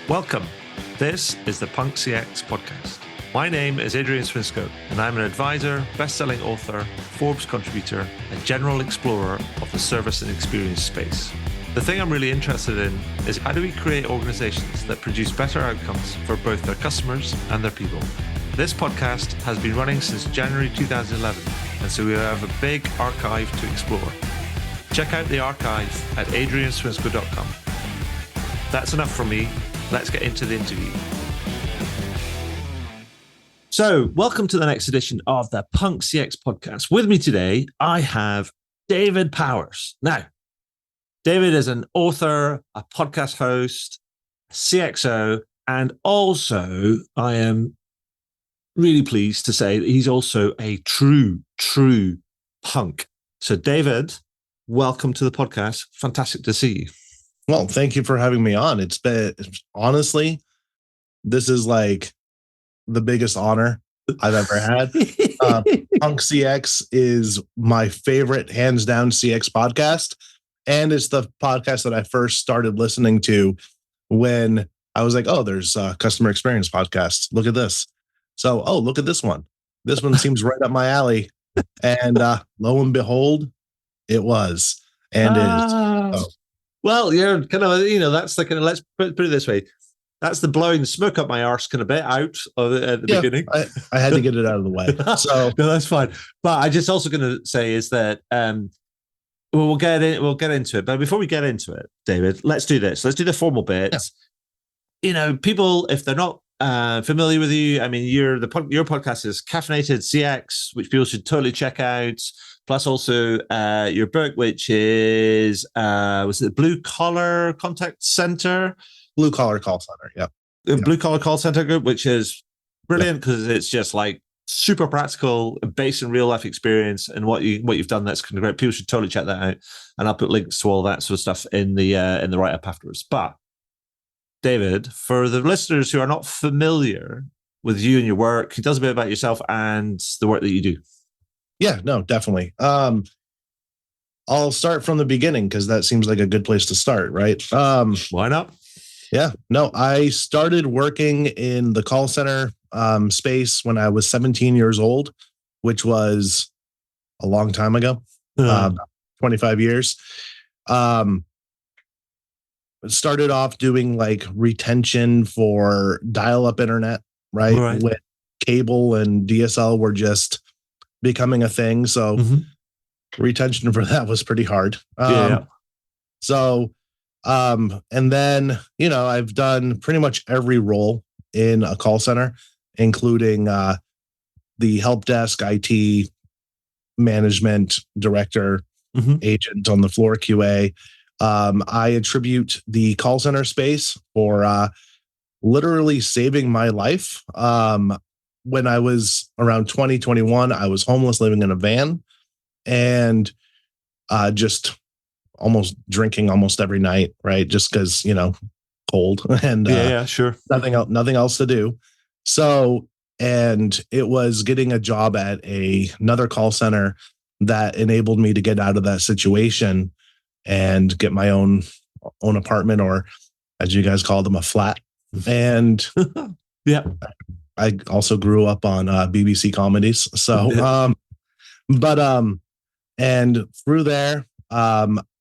Welcome. This is the Punk CX podcast. My name is Adrian Swinscoe, and I'm an advisor, best-selling author, Forbes contributor, and general explorer of the service and experience space. The thing I'm really interested in is how do we create organizations that produce better outcomes for both their customers and their people. This podcast has been running since January 2011, and so we have a big archive to explore. Check out the archive at adrianswinscoe.com. That's enough from me. Let's get into the interview. So, welcome to the next edition of the Punk CX podcast. With me today, I have David Powers. Now, David is an author, a podcast host, a CXO, and also I am really pleased to say that he's also a true punk. So, David, welcome to the podcast. Fantastic to see you. Well, thank you for having me on. Honestly, this is like the biggest honor I've ever had. Punk CX is my favorite, hands down, CX podcast. And it's the podcast that I first started listening to when I was like, oh, there's a customer experience podcast. Look at this. So, oh, look at this one. This one seems right up my alley. And lo and behold, it was. And is. Oh. Well, you're kind of, that's the kind of, let's put it this way. That's the blowing smoke up my arse kind of bit out at the beginning. I had to get it out of the way. So no, that's fine. But I just also going to say is that we'll get into it. But before we get into it, David, let's do this. Let's do the formal bits. Yeah. People, if they're not familiar with you, I mean, your podcast is Caffeinated CX, which people should totally check out. Plus also your book, which is, was it Blue Collar Contact Center? Blue Collar Call Center, yeah. Blue Collar Call Center group, which is brilliant because it's just like super practical, based in real life experience, and what you've done. That's kind of great. People should totally check that out, and I'll put links to all that sort of stuff in the write up afterwards. But David, for the listeners who are not familiar with you and your work, tell us a bit about yourself and the work that you do. Yeah, no, definitely. I'll start from the beginning because that seems like a good place to start, right? Why not? Yeah, no, I started working in the call center space when I was 17 years old, which was a long time ago, 25 years. Started off doing like retention for dial-up internet, right? When cable and DSL were just becoming a thing. So retention for that was pretty hard. So, and then, I've done pretty much every role in a call center, including the help desk, IT, management, director, agent on the floor, QA. I attribute the call center space for literally saving my life. When I was around 2021, I was homeless, living in a van, and just almost drinking almost every night, right? Just because, cold and sure, nothing else to do. So, and it was getting a job at another call center that enabled me to get out of that situation and get my own apartment, or as you guys call them, a flat. And yeah. I also grew up on BBC comedies. So, and through there,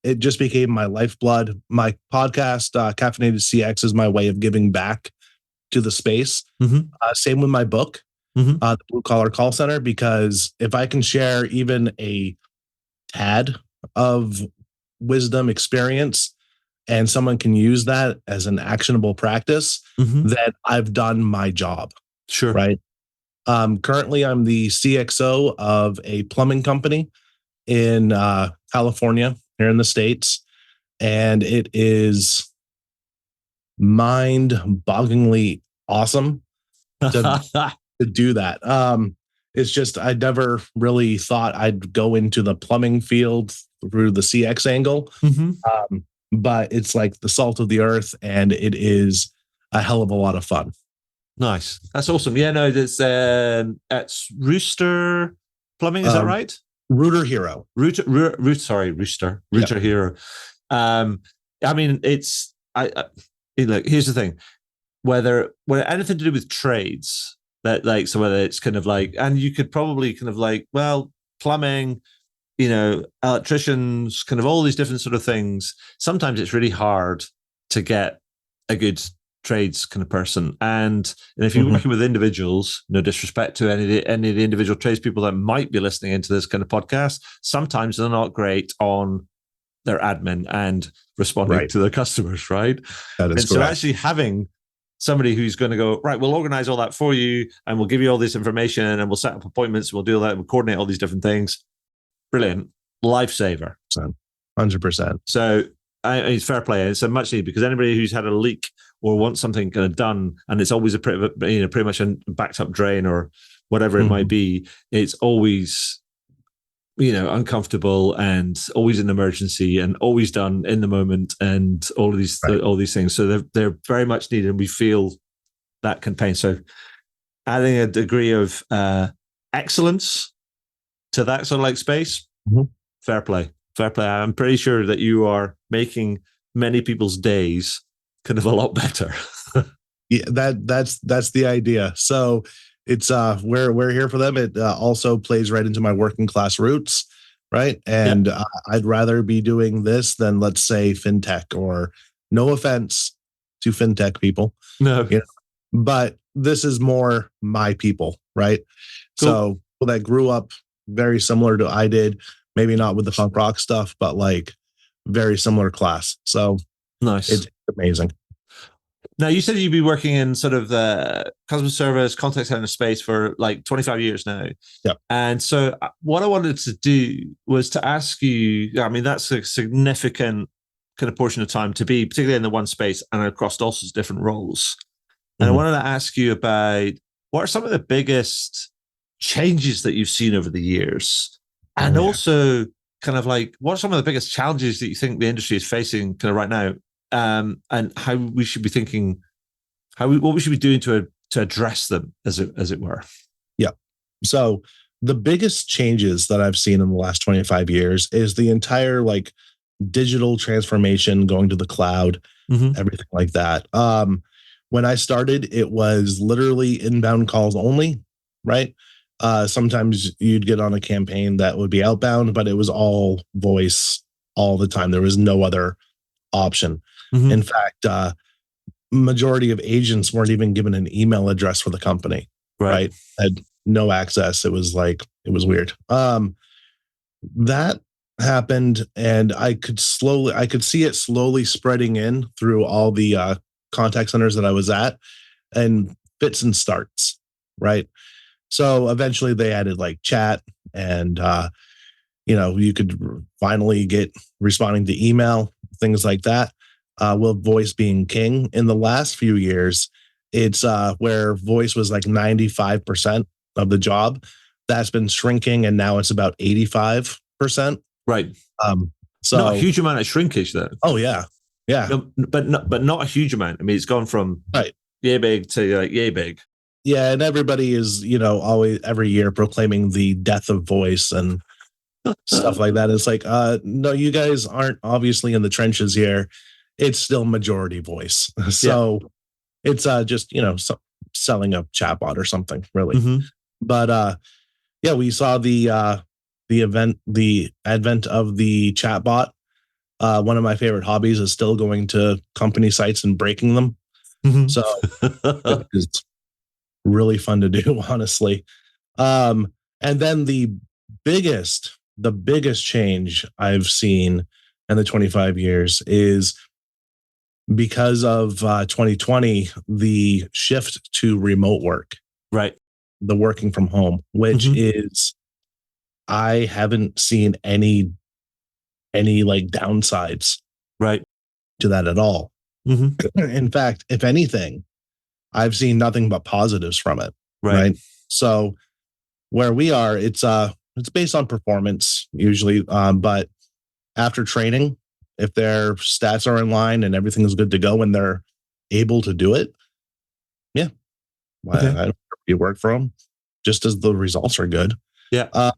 it just became my lifeblood. My podcast, Caffeinated CX, is my way of giving back to the space. Same with my book, The Blue Collar Call Center, because if I can share even a tad of wisdom, experience, and someone can use that as an actionable practice, then I've done my job. Sure. Right. Currently, I'm the CXO of a plumbing company in California, here in the States. And it is mind-bogglingly awesome to do that. It's just, I never really thought I'd go into the plumbing field through the CX angle. But it's like the salt of the earth, and it is a hell of a lot of fun. Nice. That's awesome. Yeah, no, it's Rooster Plumbing. Is that right? Rooter Hero. Rooster. Rooter Hero. I mean, look, here's the thing. whether anything to do with trades, that like, so whether it's kind of like, and you could probably kind of like, well, plumbing, electricians, kind of all these different sort of things. Sometimes it's really hard to get a good trades kind of person. And if you're working with individuals, no disrespect to any of the individual tradespeople that might be listening into this kind of podcast, sometimes they're not great on their admin and responding to their customers, right? That is correct. So actually having somebody who's going to go, right, we'll organize all that for you and we'll give you all this information and we'll set up appointments, we'll do that, we'll coordinate all these different things. Brilliant. Lifesaver. 100%. So it's fair play. It's a much needed, because anybody who's had a leak or wants something kind of done, and it's always pretty much a backed up drain or whatever it might be, it's always uncomfortable and always an emergency and always done in the moment and all of these things. So they're very much needed, and we feel that campaign. So adding a degree of excellence to that sort of like space, fair play. I'm pretty sure that you are making many people's days kind of a lot better. Yeah, that's the idea. So it's we're here for them. It also plays right into my working class roots, right? And I'd rather be doing this than, let's say, fintech, or no offense to fintech people. No. But this is more my people, right? Cool. So people that grew up very similar to I did, maybe not with the punk rock stuff, but like very similar class. So nice. It's amazing. Now, you said you'd be working in sort of the customer service contact center space for like 25 years now. Yep. And so what I wanted to do was to ask you, I mean, that's a significant kind of portion of time to be, particularly in the one space and across all sorts of different roles. And I wanted to ask you about, what are some of the biggest changes that you've seen over the years? And also kind of like, what are some of the biggest challenges that you think the industry is facing kind of right now? And how we should be thinking, what we should be doing to address them, as it were. Yeah. So the biggest changes that I've seen in the last 25 years is the entire like digital transformation, going to the cloud, everything like that. When I started, it was literally inbound calls only, right? Sometimes you'd get on a campaign that would be outbound, but it was all voice all the time. There was no other option. In fact, majority of agents weren't even given an email address for the company, right? Had no access. It was weird. That happened, and I could see it slowly spreading in through all the contact centers that I was at, and fits and starts, right? So eventually they added like chat, and you could finally get responding to email, things like that. With voice being king in the last few years, it's where voice was like 95% of the job. That's been shrinking, and now it's about 85%. Right. So not a huge amount of shrinkage though. Oh yeah. No, but not a huge amount. I mean, it's gone from yay big to like yay big. Yeah, and everybody is always every year proclaiming the death of voice and stuff like that. It's like, no, you guys aren't obviously in the trenches here. It's still majority voice. So it's just, selling a chatbot or something, really. But we saw the advent of the chatbot. One of my favorite hobbies is still going to company sites and breaking them. So it's really fun to do, honestly. And then the biggest change I've seen in the 25 years is because of 2020, the shift to remote work, right? The working from home, which is, I haven't seen any like downsides, right, to that at all. In fact, if anything, I've seen nothing but positives from it. Right. So where we are, it's based on performance usually, but after training, if their stats are in line and everything is good to go and they're able to do it, I don't work for them, just as the results are good. Yeah.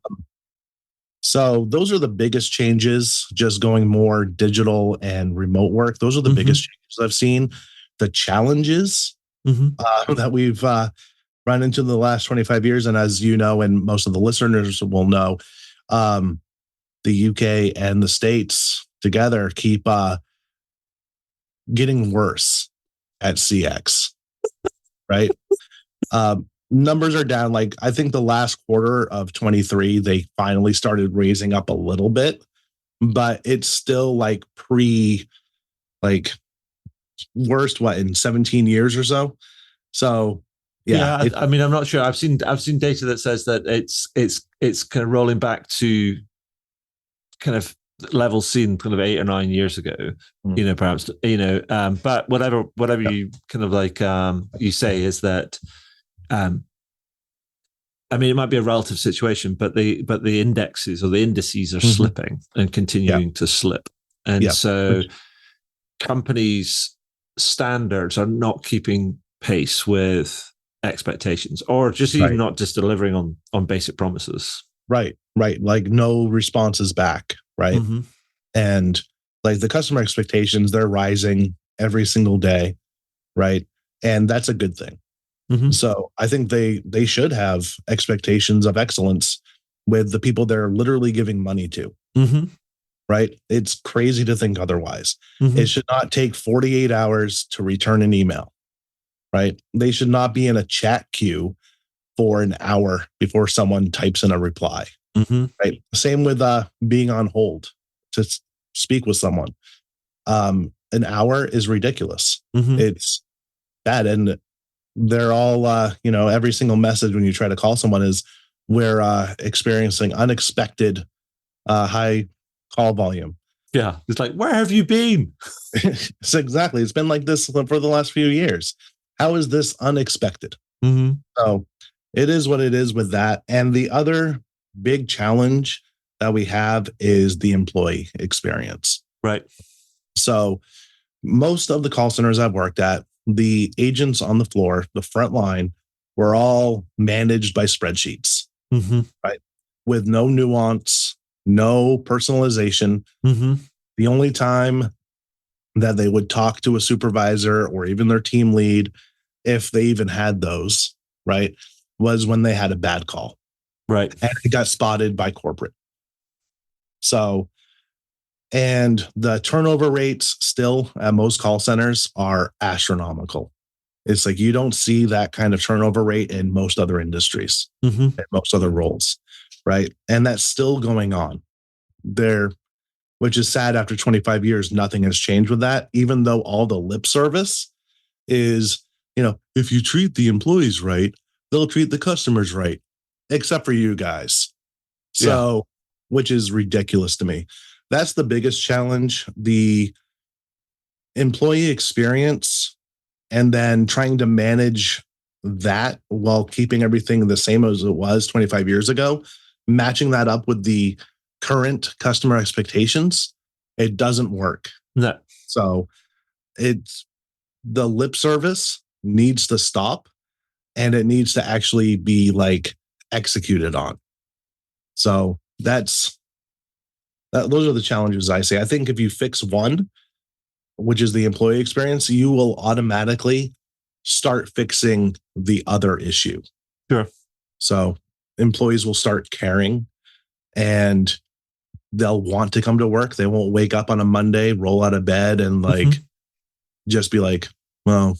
So those are the biggest changes, just going more digital and remote work. Those are the biggest changes I've seen. The challenges that we've run into in the last 25 years. And as you know, and most of the listeners will know, the UK and the States together keep getting worse at CX, right? Numbers are down. Like, I think the last quarter of 23, they finally started raising up a little bit, but it's still like worst in 17 years or so. So yeah, I mean, I'm not sure. I've seen data that says that it's kind of rolling back to kind of levels seen kind of 8 or 9 years ago, perhaps, but whatever you kind of like, you say is that, I mean, it might be a relative situation, but the indexes or the indices are slipping and continuing to slip. And so companies' standards are not keeping pace with expectations, or just even not just delivering on basic promises. Right. Like no responses back. Right. And like the customer expectations, they're rising every single day. Right. And that's a good thing. So I think they should have expectations of excellence with the people they're literally giving money to. Right. It's crazy to think otherwise. It should not take 48 hours to return an email. Right. They should not be in a chat queue for an hour before someone types in a reply. Right. Same with being on hold to speak with someone. An hour is ridiculous. It's bad. And they're all, every single message when you try to call someone is, we're experiencing unexpected high call volume. Yeah. It's like, where have you been? So exactly. It's been like this for the last few years. How is this unexpected? So it is what it is with that. And the other big challenge that we have is the employee experience. Right. So most of the call centers I've worked at, the agents on the floor, the front line, were all managed by spreadsheets, right? With no nuance, no personalization. The only time that they would talk to a supervisor or even their team lead, if they even had those, right, was when they had a bad call. Right. And it got spotted by corporate. So, and the turnover rates still at most call centers are astronomical. It's like you don't see that kind of turnover rate in most other industries, in most other roles, right? And that's still going on there, which is sad. After 25 years, nothing has changed with that, even though all the lip service is, if you treat the employees right, they'll treat the customers right, except for you guys. So, which is ridiculous to me. That's the biggest challenge, the employee experience, and then trying to manage that while keeping everything the same as it was 25 years ago, matching that up with the current customer expectations, it doesn't work. No. So it's the lip service needs to stop, and it needs to actually be like executed on. So those are the challenges I see. I think if you fix one, which is the employee experience, you will automatically start fixing the other issue. Sure. So employees will start caring, and they'll want to come to work. They won't wake up on a Monday, roll out of bed, and just be like, well,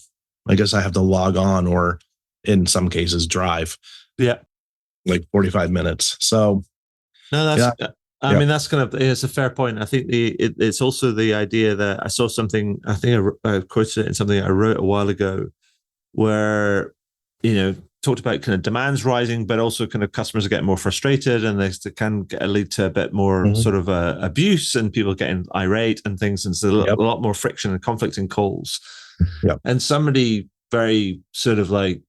I guess I have to log on, or in some cases drive. Yeah. Like 45 minutes. So no, that's, I mean, that's it's a fair point. I think it's also the idea that I saw something, I think I quoted it in something I wrote a while ago, where, talked about kind of demands rising, but also kind of customers are getting more frustrated, and they can lead to a bit more sort of abuse and people getting irate and things. And so a lot more friction and conflict in calls. And somebody very sort of like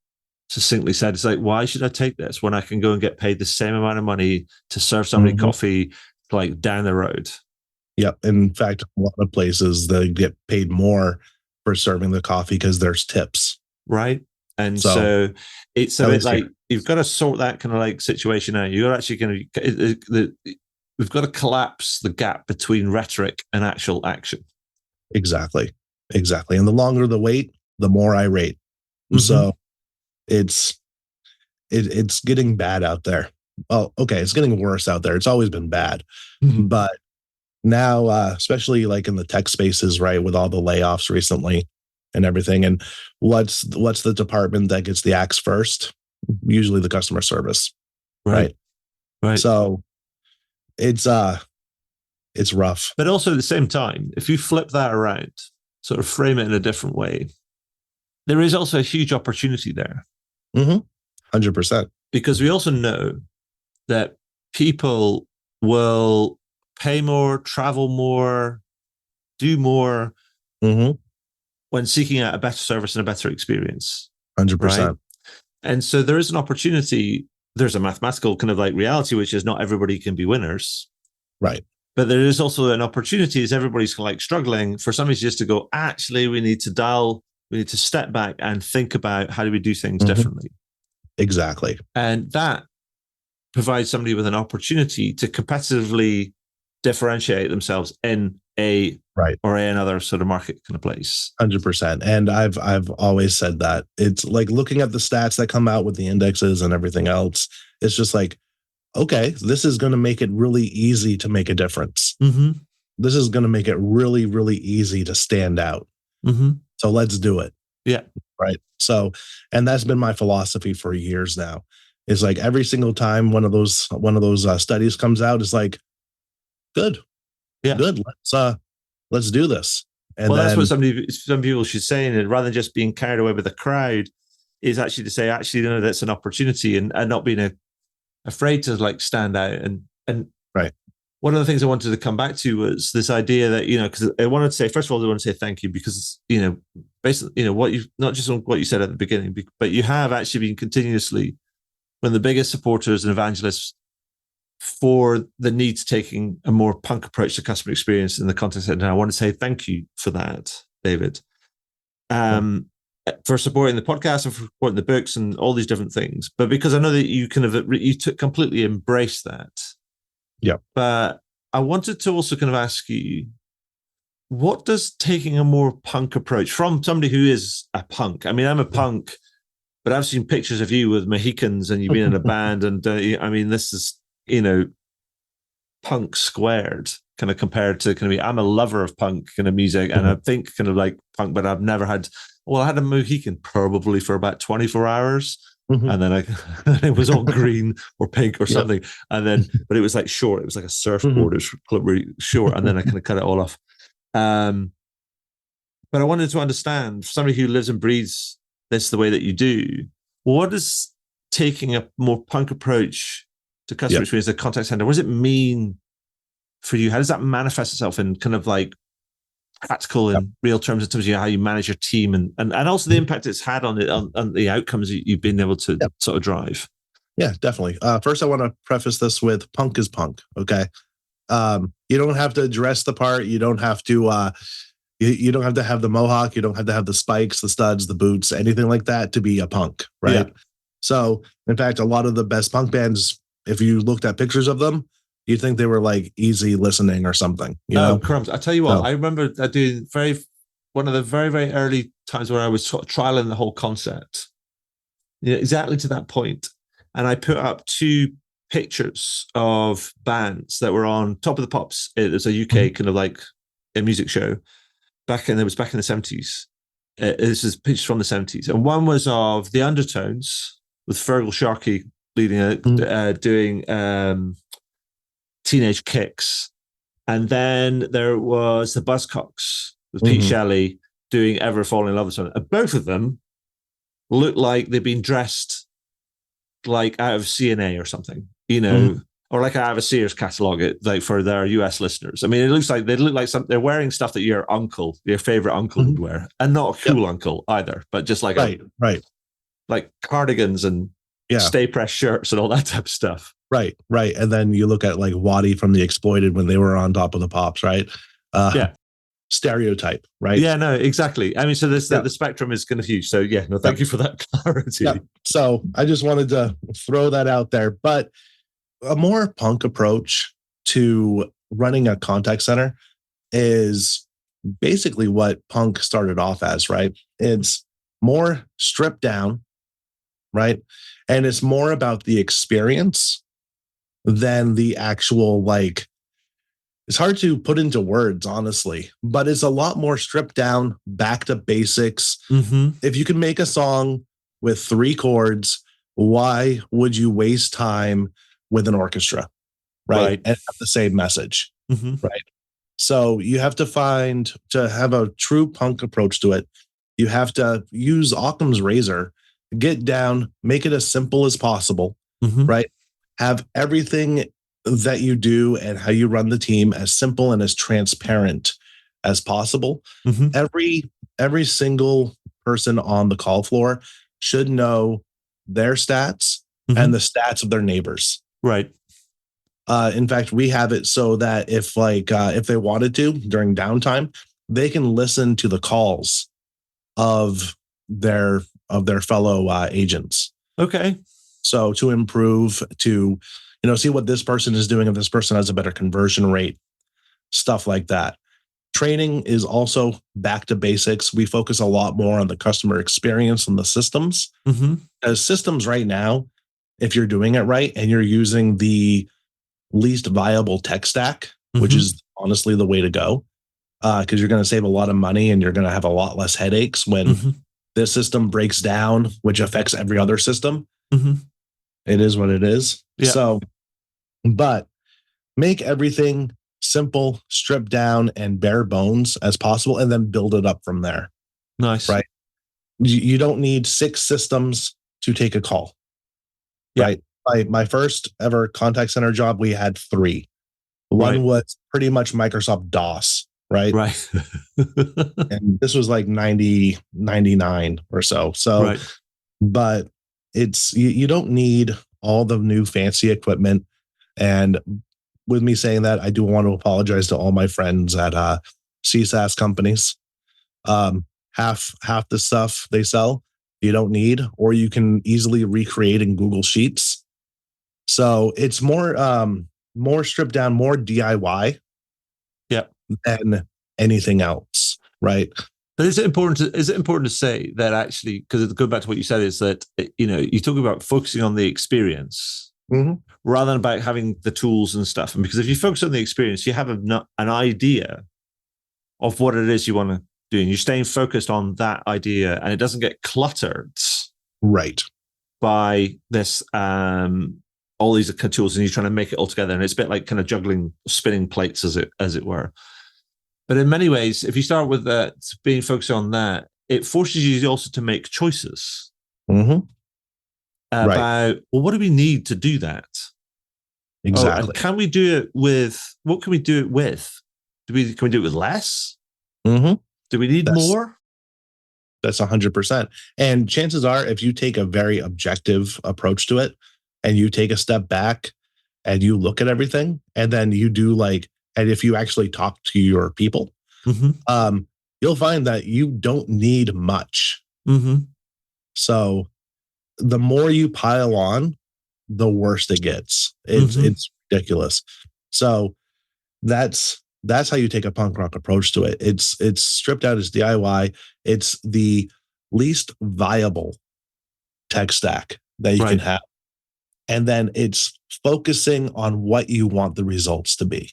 succinctly said, it's like, why should I take this when I can go and get paid the same amount of money to serve somebody coffee like down the road? Yep. In fact, a lot of places they get paid more for serving the coffee because there's tips. Right. And so it's a bit like you've got to sort that kind of like situation out. You're actually going to, we've got to collapse the gap between rhetoric and actual action. Exactly. And the longer the wait, the more irate. So it's getting bad out there. Well, okay, it's getting worse out there. It's always been bad, but now, especially like in the tech spaces, right, with all the layoffs recently and everything, and what's the department that gets the axe first? Usually the customer service, right? So it's rough. But also at the same time, if you flip that around, sort of frame it in a different way, there is also a huge opportunity there. 100%. Because we also know that people will pay more, travel more, do more when seeking out a better service and a better experience. 100%. Right? And so there is an opportunity. There's a mathematical kind of like reality, which is not everybody can be winners. Right. But there is also an opportunity as everybody's like struggling for somebody just to go, actually, we need to step back and think about how do we do things differently. Exactly. And that provides somebody with an opportunity to competitively differentiate themselves in a or another sort of market kind of place. 100%. And I've always said that. It's like looking at the stats that come out with the indexes and everything else. It's just like, okay, this is going to make it really easy to make a difference. This is going to make it really, really easy to stand out. So let's do it. Yeah. Right. So, and that's been my philosophy for years now. Is like every single time one of those studies comes out, it's like, good. Let's do this. And that's what some people should say, and rather than just being carried away with the crowd, is actually to say, actually, no, that's an opportunity, and not being afraid to like stand out. And right. One of the things I wanted to come back to was this idea that, because I wanted to say, first of all, I want to say thank you because, basically, what you, not just what you said at the beginning, but you have actually been continuously one of the biggest supporters and evangelists for the need to taking a more punk approach to customer experience in the context. And I want to say thank you for that, David, for supporting the podcast and for supporting the books and all these different things. But because I know that you completely embrace that. Yeah. But I wanted to also kind of ask you, what does taking a more punk approach from somebody who is a punk? I mean, I'm a punk, but I've seen pictures of you with Mohicans and you've been in a band. And I mean, this is, punk squared kind of compared to kind of, I'm a lover of punk kind of music. And I think kind of like punk, but I've never had, I had a Mohican probably for about 24 hours. And then it was all green or pink or something. And then, but it was like short. It was like a surfboard. It was really short. And then I kind of cut it all off. But I wanted to understand, for somebody who lives and breathes this the way that you do, what does taking a more punk approach to customer experience, the contact center, what does it mean for you? How does that manifest itself in kind of like practical and real terms in terms of how you manage your team and also the impact it's had on it, on the outcomes you've been able to sort of drive? Yeah, definitely. First, I want to preface this with punk is punk. Okay. You don't have to dress the part. You don't have to, you don't have to have the mohawk. You don't have to have the spikes, the studs, the boots, anything like that to be a punk. Right. Yeah. So in fact, a lot of the best punk bands, if you looked at pictures of them, you'd think they were like easy listening or something. You know? Crumbs. I tell you what, I remember doing one of the very, very early times where I was trialing the whole concept, exactly to that point. And I put up 2 pictures of bands that were on Top of the Pops. It was a UK kind of like a music show back in the 70s. This is pictures from the 70s. And one was of the Undertones with Fergal Sharkey leading doing Teenage Kicks. And then there was the Buzzcocks with Pete Shelley doing Ever Fall in Love with Someone. And both of them look like they've been dressed like out of CNA or something, or like out of a Sears catalog, like for their US listeners. I mean, it looks like they look like they're wearing stuff that your favorite uncle would wear, and not a cool uncle either, but just like like cardigans and stay press shirts and all that type of stuff. Right. And then you look at like Waddy from The Exploited when they were on Top of the Pops, right? Stereotype, right? Yeah, no, exactly. I mean, so the spectrum is kind of huge. So thank you for that clarity. Yeah. So I just wanted to throw that out there. But a more punk approach to running a contact center is basically what punk started off as, right? It's more stripped down, right? And it's more about the experience than the actual, like, it's hard to put into words, honestly, but it's a lot more stripped down, back to basics. If you can make a song with 3 chords, why would you waste time with an orchestra, right? And have the same message, right? So you have to have a true punk approach to it. You have to use Occam's razor, get down, make it as simple as possible, right? Have everything that you do and how you run the team as simple and as transparent as possible. Every single person on the call floor should know their stats and the stats of their neighbors. Right. In fact, we have it so that if they wanted to during downtime, they can listen to the calls of their fellow agents. Okay. So to improve, to see what this person is doing, if this person has a better conversion rate, stuff like that. Training is also back to basics. We focus a lot more on the customer experience and the systems. As systems right now, if you're doing it right and you're using the least viable tech stack, which is honestly the way to go, because you're going to save a lot of money and you're going to have a lot less headaches when this system breaks down, which affects every other system. It is what it is. Yeah. So, but make everything simple, stripped down, and bare bones as possible, and then build it up from there. Nice. Right? You don't need 6 systems to take a call. Yeah. Right? My first ever contact center job, we had 3. One was pretty much Microsoft DOS, right? Right. And this was like 99 or so. So, but it's, you don't need all the new fancy equipment. And with me saying that, I do want to apologize to all my friends at CSaaS companies. Half the stuff they sell, you don't need, or you can easily recreate in Google Sheets. So it's more stripped down, more DIY than anything else, right? But is it important to say that actually, because go back to what you said, is that, you talk about focusing on the experience rather than about having the tools and stuff. And because if you focus on the experience, you have an idea of what it is you want to do, and you're staying focused on that idea, and it doesn't get cluttered, right, by this all these tools, and you're trying to make it all together, and it's a bit like kind of juggling spinning plates, as it were. But in many ways, if you start with being focused on that, it forces you also to make choices about, well, what do we need to do that? Exactly. Can we do it with, what can we do it with? Can we do it with less? Do we need more? That's 100%. And chances are, if you take a very objective approach to it and you take a step back and you look at everything, and then you do and if you actually talk to your people, you'll find that you don't need much. So the more you pile on, the worse it gets. It's ridiculous. So that's how you take a punk rock approach to it. It's stripped out as DIY. It's the least viable tech stack that you can have. And then it's focusing on what you want the results to be.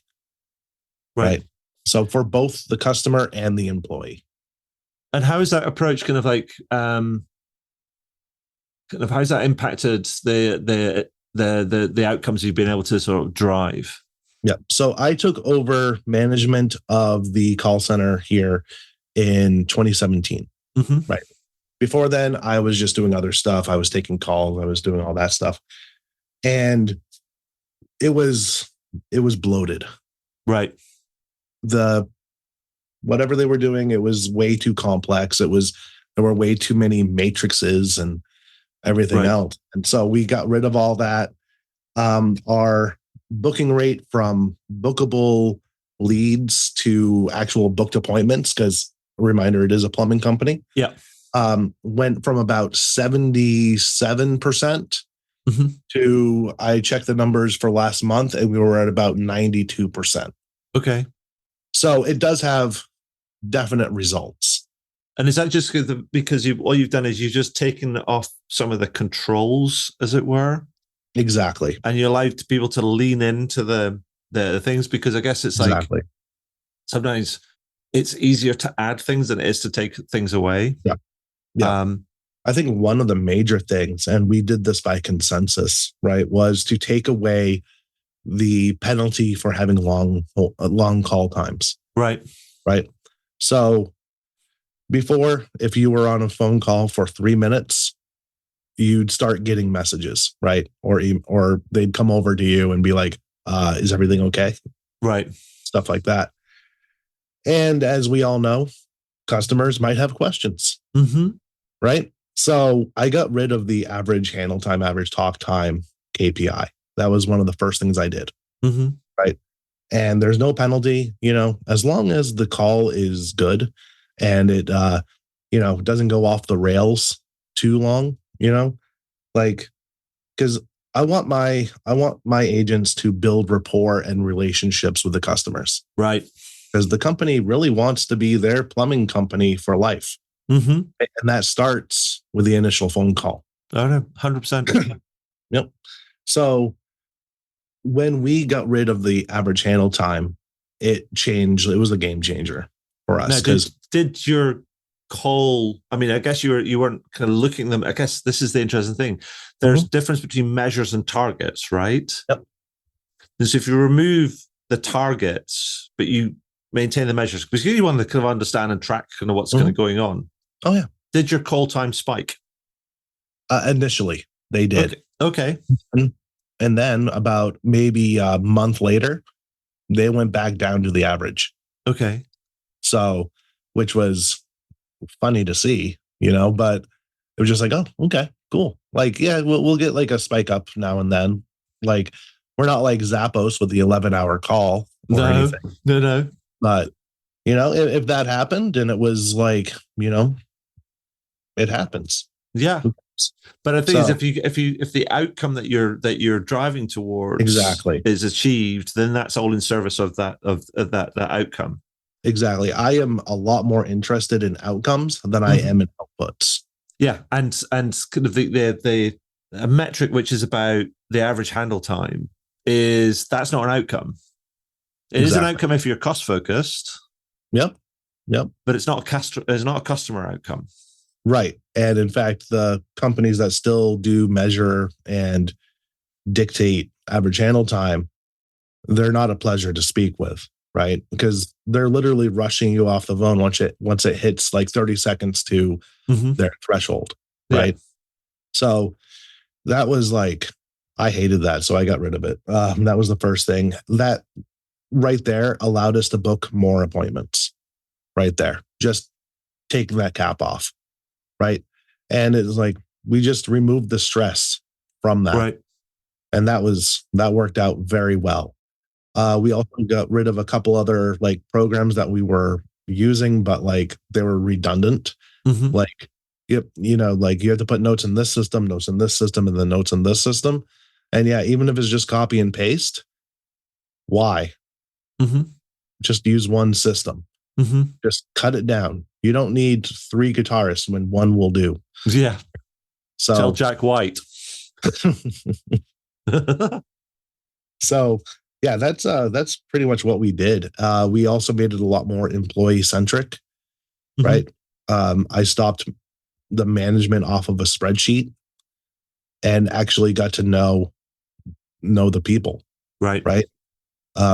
Right. So for both the customer and the employee. And how is that approach how's that impacted the outcomes you've been able to sort of drive? Yeah. So I took over management of the call center here in 2017. Right. Before then, I was just doing other stuff. I was taking calls. I was doing all that stuff. And it was bloated. Right. Whatever they were doing, it was way too complex. There were way too many matrices and everything else. And so we got rid of all that. Our booking rate from bookable leads to actual booked appointments, because a reminder, it is a plumbing company. Yeah. Went from about 77% to, I checked the numbers for last month, and we were at about 92%. Okay. So it does have definite results. And is that just because all you've done is you've just taken off some of the controls, as it were? Exactly. And you allow people to lean into the things, because I guess it's exactly. like sometimes it's easier to add things than it is to take things away. Yeah. I think one of the major things, and we did this by consensus, right, was to take away the penalty for having long call times. Right. So before, if you were on a phone call for 3 minutes, you'd start getting messages, right? Or they'd come over to you and be like, is everything okay? Right. Stuff like that. And as we all know, customers might have questions, right? So I got rid of the average handle time, average talk time KPI. That was one of the first things I did, right? And there's no penalty, as long as the call is good and it, doesn't go off the rails too long, like, because I want my agents to build rapport and relationships with the customers, right? Because the company really wants to be their plumbing company for life. And that starts with the initial phone call. 100%. Yep. So when we got rid of the average handle time, it changed. It was a game changer for us. Now, did your call, I mean, I guess you weren't kind of looking at them. I guess this is the interesting thing. There's difference between measures and targets, right? Yep. And so if you remove the targets, but you maintain the measures, because you want to kind of understand and track kind of what's kind of going on. Oh, yeah. Did your call time spike? Initially, they did. Okay. And then about maybe a month later, they went back down to the average. Okay. So, which was funny to see, but it was just like, oh, okay, cool. Like, yeah, we'll get like a spike up now and then. Like, we're not like Zappos with the 11-hour call or anything. No. But, if that happened and it was like, it happens. Yeah. But I think if the outcome that you're driving towards exactly is achieved, then that's all in service of that outcome. Exactly. I am a lot more interested in outcomes than I am in outputs. Yeah, and kind of the metric which is about the average handle time that's not an outcome. It is an outcome if you're cost focused. Yep. But it's not a customer outcome. Right. And in fact, the companies that still do measure and dictate average handle time, they're not a pleasure to speak with, right? Because they're literally rushing you off the phone once it hits like 30 seconds to their threshold, right? Yeah. So that was like, I hated that. So I got rid of it. That was the first thing. That right there allowed us to book more appointments right there. Just taking that cap off. Right. And it was like, we just removed the stress from that. Right. And that worked out very well. We also got rid of a couple other like programs that we were using, but like they were redundant. Like, like you have to put notes in this system, and then notes in this system. And yeah, even if it's just copy and paste, why? Just use one system. Just cut it down. You don't need 3 guitarists when one will do. Yeah. So tell Jack White. So yeah, that's pretty much what we did. We also made it a lot more employee centric, right? I stopped the management off of a spreadsheet and actually got to know the people. Right.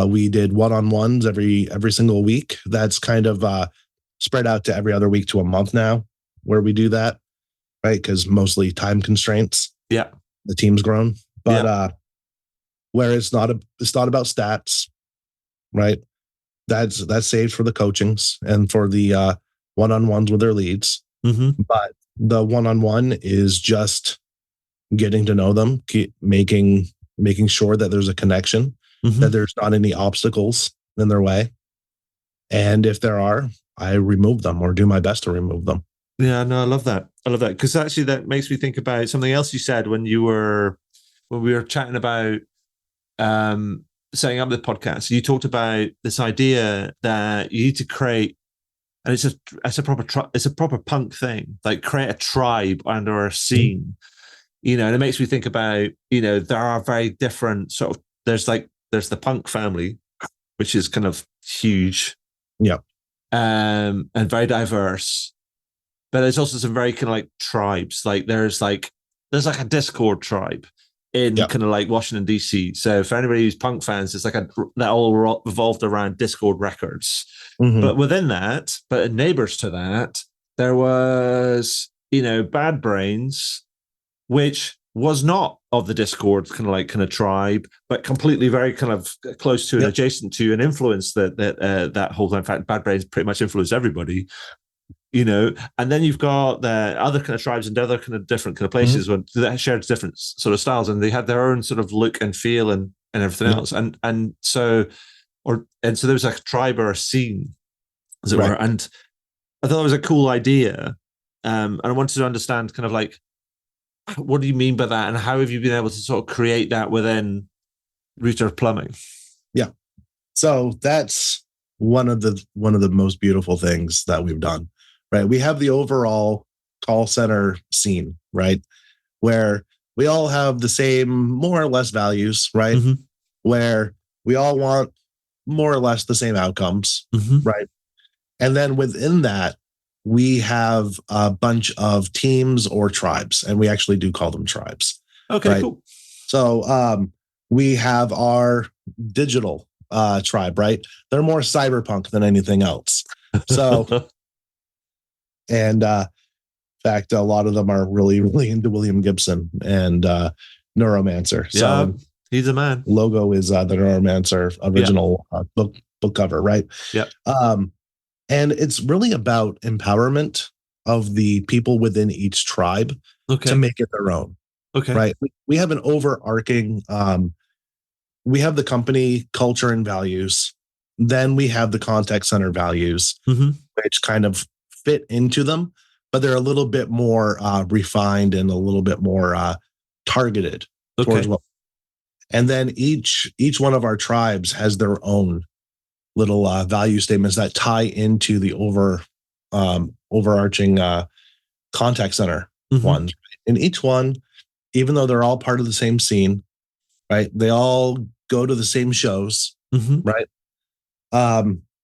We did one-on-ones every single week. That's kind of spread out to every other week to a month now where we do that, right? Because mostly time constraints. Yeah. The team's grown. But where it's not about stats, right? That's saved for the coachings and for the one-on-ones with their leads. But the one-on-one is just getting to know them, making sure that there's a connection, that there's not any obstacles in their way. And if there are, I remove them or do my best to remove them. Yeah, no, I love that. Because actually that makes me think about something else you said when we were chatting about setting up the podcast. You talked about this idea that you need to create and it's a proper punk thing. Like create a tribe under a scene, and it makes me think about, there are very different sort of. There's the punk family, which is kind of huge, and very diverse. But there's also some very kind of like tribes. Like there's like a Discord tribe in kind of like Washington DC. So for anybody who's punk fans, it's like that all revolved around Discord records. But within that, but neighbors to that, there was Bad Brains, which was not of the Discord kind of tribe, but completely very kind of close to and adjacent to and influenced that whole thing. In fact, Bad Brains pretty much influenced everybody. And then you've got the other kind of tribes and other kind of different kind of places that shared different sort of styles, and they had their own sort of look and feel and everything else. And so there was a tribe or a scene, as it were. And I thought it was a cool idea. And I wanted to understand kind of like, what do you mean by that? And how have you been able to sort of create that within Router Plumbing? Yeah. So that's one of the most beautiful things that we've done. Right. We have the overall call center scene, right, where we all have the same more or less values, right, where we all want more or less the same outcomes, right. And then within that, we have a bunch of teams or tribes, and we actually do call them tribes. Okay, right? Cool. So we have our digital tribe, right? They're more cyberpunk than anything else. So. And in fact, a lot of them are really, really into William Gibson and Neuromancer. So he's a man. Logo is the Neuromancer original book cover, right? Yeah. And it's really about empowerment of the people within each tribe to make it their own. Okay. Right. We have an overarching. We have the company culture and values. Then we have the contact center values, which kind of fit into them, but they're a little bit more refined and a little bit more targeted towards what. And then each one of our tribes has their own little value statements that tie into the overarching contact center ones. And each one, even though they're all part of the same scene, right? They all go to the same shows, right?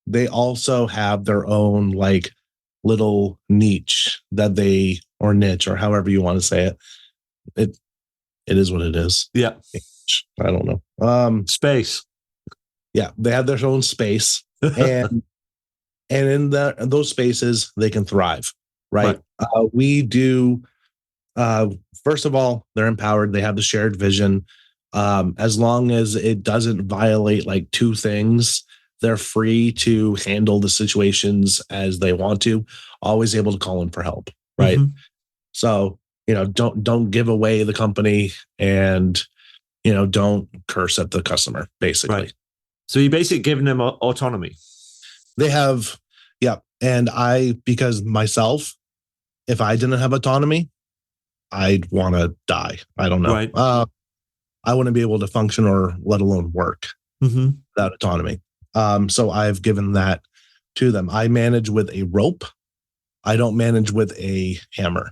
They also have their own like little niche that or niche, or however you want to say it. It is what it is. Yeah. I don't know. Space. Yeah. They have their own space and in those spaces they can thrive. Right. We do, first of all, they're empowered. They have the shared vision. As long as it doesn't violate like two things, they're free to handle the situations as they want to, always able to call in for help. Right. So, don't give away the company and, don't curse at the customer, basically. Right. So you basically giving them autonomy. They have, and because myself, if I didn't have autonomy, I'd want to die. I don't know. Right. I wouldn't be able to function or let alone work without autonomy. So I've given that to them. I manage with a rope. I don't manage with a hammer,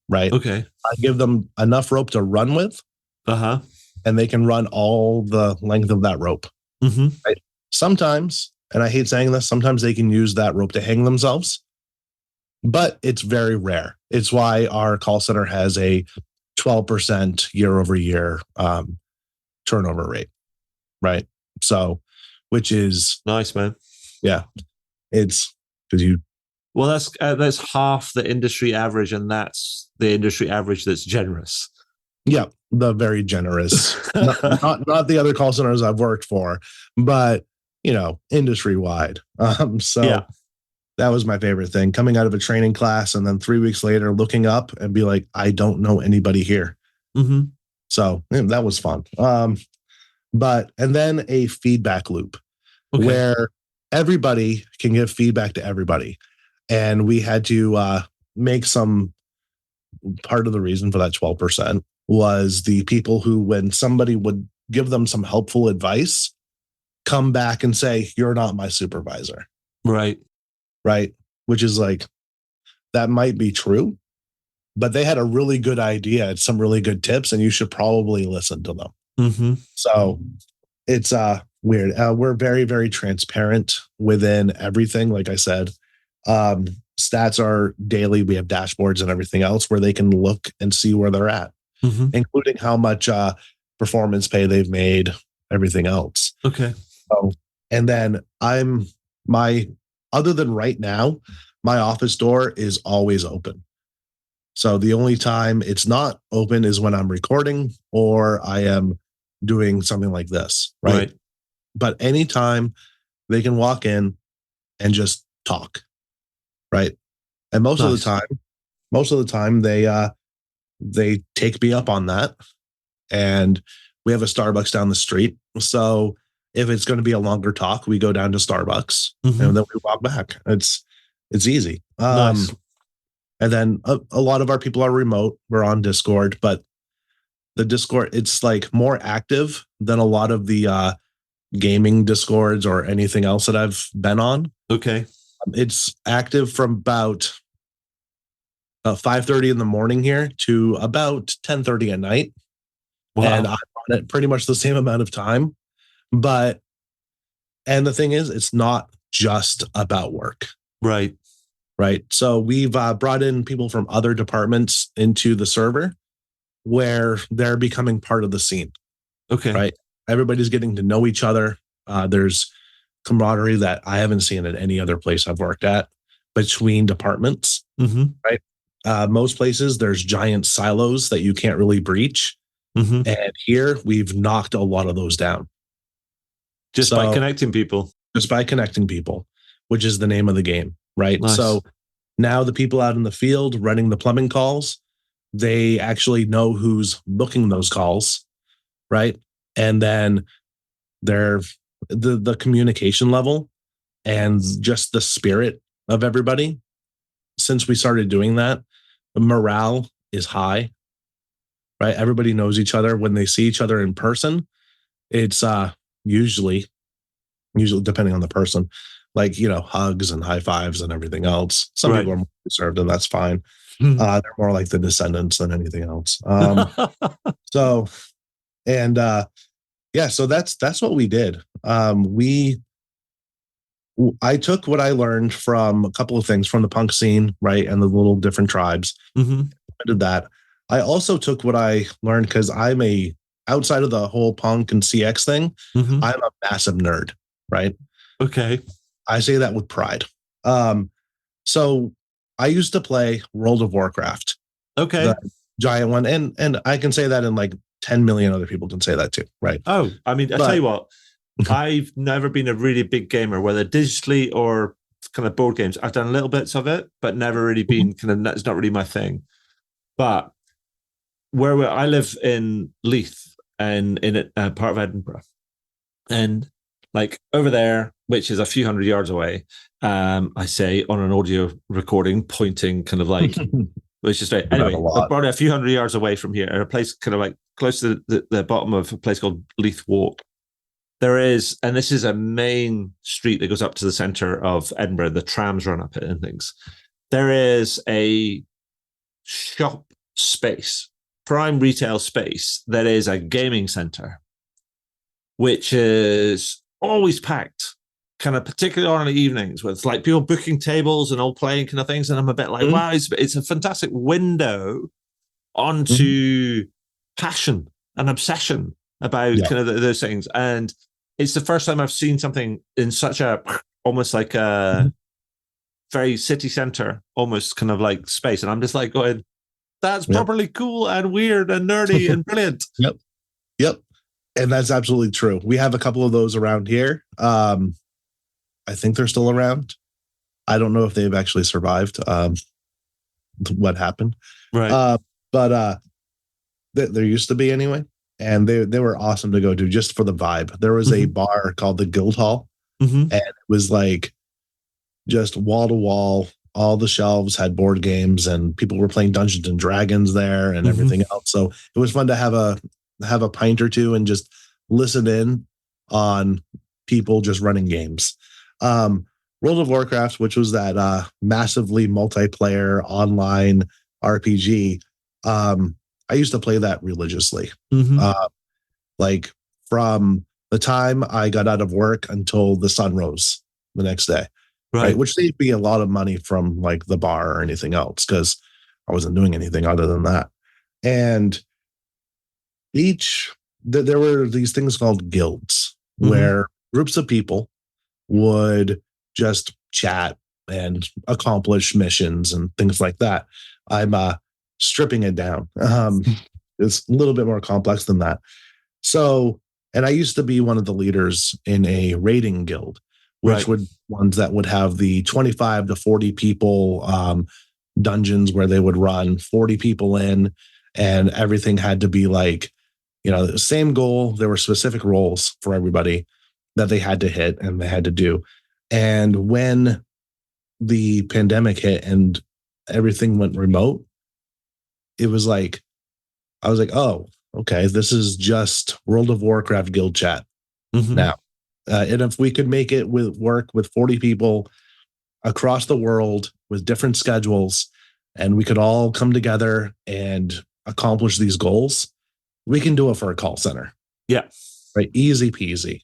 right? Okay. I give them enough rope to run with, and they can run all the length of that rope. Right? Sometimes, and I hate saying this, sometimes they can use that rope to hang themselves, but it's very rare. It's why our call center has a 12% year over year turnover rate, right? So, which is nice, man. Yeah, it's because you. Well, that's half the industry average, and that's the industry average that's generous. Yeah, the very generous. not the other call centers I've worked for, but industry wide. So that was my favorite thing, coming out of a training class and then 3 weeks later looking up and be like, I don't know anybody here. So that was fun. And then a feedback loop where everybody can give feedback to everybody. And we had to make some part of the reason for that 12% was the people who, when somebody would give them some helpful advice, come back and say, you're not my supervisor. Right. Right. which is like, that might be true, but they had a really good idea and some really good tips, and you should probably listen to them. Mm-hmm. So it's weird. We're very, very transparent within everything. Like I said, stats are daily. We have dashboards and everything else where they can look and see where they're at, including how much performance pay they've made, everything else. Okay. So, and then other than right now, my office door is always open. So the only time it's not open is when I'm recording or I am doing something like this, right? But anytime they can walk in and just talk, right? And most of the time they take me up on that. And we have a Starbucks down the street. So if it's going to be a longer talk, we go down to Starbucks and then we walk back. It's easy. Nice. And then a lot of our people are remote. We're on Discord, but the Discord, it's like more active than a lot of the gaming Discords or anything else that I've been on. Okay. It's active from about 5:30 in the morning here to about 10:30 at night. Wow. And I'm on it pretty much the same amount of time. And the thing is, it's not just about work. Right. So we've brought in people from other departments into the server where they're becoming part of the scene. Okay. Right. Everybody's getting to know each other. There's camaraderie that I haven't seen at any other place I've worked at between departments. Right. Most places there's giant silos that you can't really breach. And here we've knocked a lot of those down. Just by connecting people. Just by connecting people, which is the name of the game. Right. Nice. So now the people out in the field running the plumbing calls, they actually know who's booking those calls. Right. And then the communication level and just the spirit of everybody. Since we started doing that, morale is high. Right. Everybody knows each other. When they see each other in person, it's usually depending on the person, like, hugs and high fives and everything else. Some people are more reserved, and that's fine. They're more like the Descendants than anything else. So that's what we did. I took what I learned from a couple of things from the punk scene, right, and the little different tribes. I did that. I also took what I learned because outside of the whole punk and CX thing, I'm a massive nerd, right? Okay. I say that with pride. So I used to play World of Warcraft. Okay. The giant one. And I can say that, and like 10 million other people can say that too, right? Oh, I mean, I tell you what, I've never been a really big gamer, whether digitally or kind of board games. I've done little bits of it, but never really been it's not really my thing. But where I live in Leith and in a part of Edinburgh, and like over there, which is a few hundred yards away, I say on an audio recording, pointing kind of like, which is right. Anyway, about a few hundred yards away from here, a place kind of like close to the bottom of a place called Leith Walk. There is, and this is a main street that goes up to the center of Edinburgh. The trams run up it and things. There is a shop space, prime retail space, that is a gaming center, which is always packed, kind of particularly on the evenings with like people booking tables and all playing kind of things. And I'm a bit like, wow, it's a fantastic window onto passion and obsession about kind of those things. And it's the first time I've seen something in such a, almost like a very city center, almost kind of like space. And I'm just like going, that's properly cool and weird and nerdy and brilliant. Yep. And that's absolutely true. We have a couple of those around here. I think they're still around. I don't know if they've actually survived what happened. Right. But there used to be anyway. And they were awesome to go to just for the vibe. There was a bar called the Guildhall. And it was like just wall to wall. All the shelves had board games and people were playing Dungeons and Dragons there and everything else. So it was fun to have a pint or two and just listen in on people just running games. World of Warcraft, which was that massively multiplayer online RPG. I used to play that religiously. Like from the time I got out of work until the sun rose the next day. Right. Which saved me a lot of money from like the bar or anything else, because I wasn't doing anything other than that. And there were these things called guilds, where groups of people would just chat and accomplish missions and things like that. I'm stripping it down. It's a little bit more complex than that. So, and I used to be one of the leaders in a raiding guild, which would ones that would have the 25 to 40 people dungeons where they would run 40 people in, and everything had to be like, the same goal. There were specific roles for everybody that they had to hit and they had to do. And when the pandemic hit and everything went remote, it was like, I was like, oh, okay, this is just World of Warcraft guild chat now. And if we could make it work with 40 people across the world with different schedules, and we could all come together and accomplish these goals, we can do it for a call center. Yeah. Right. Easy peasy.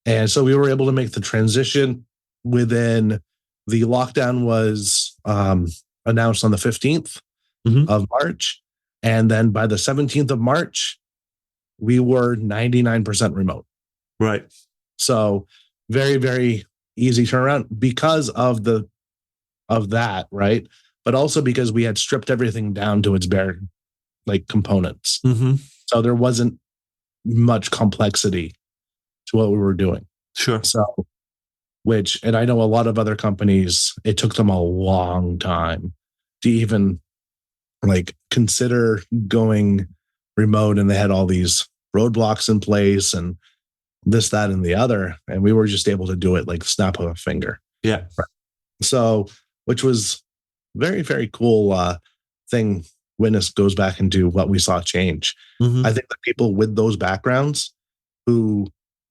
And so we were able to make the transition within the lockdown was announced on the 15th of March. And then by the 17th of March, we were 99% remote. Right. So very, very easy turnaround because of that, right? But also because we had stripped everything down to its bare like components. So there wasn't much complexity to what we were doing. Sure. So, and I know a lot of other companies, it took them a long time to even like consider going remote, and they had all these roadblocks in place and this, that, and the other. And we were just able to do it like the snap of a finger. Yeah. So, which was very, very cool thing. Witness goes back into what we saw change. I think the people with those backgrounds who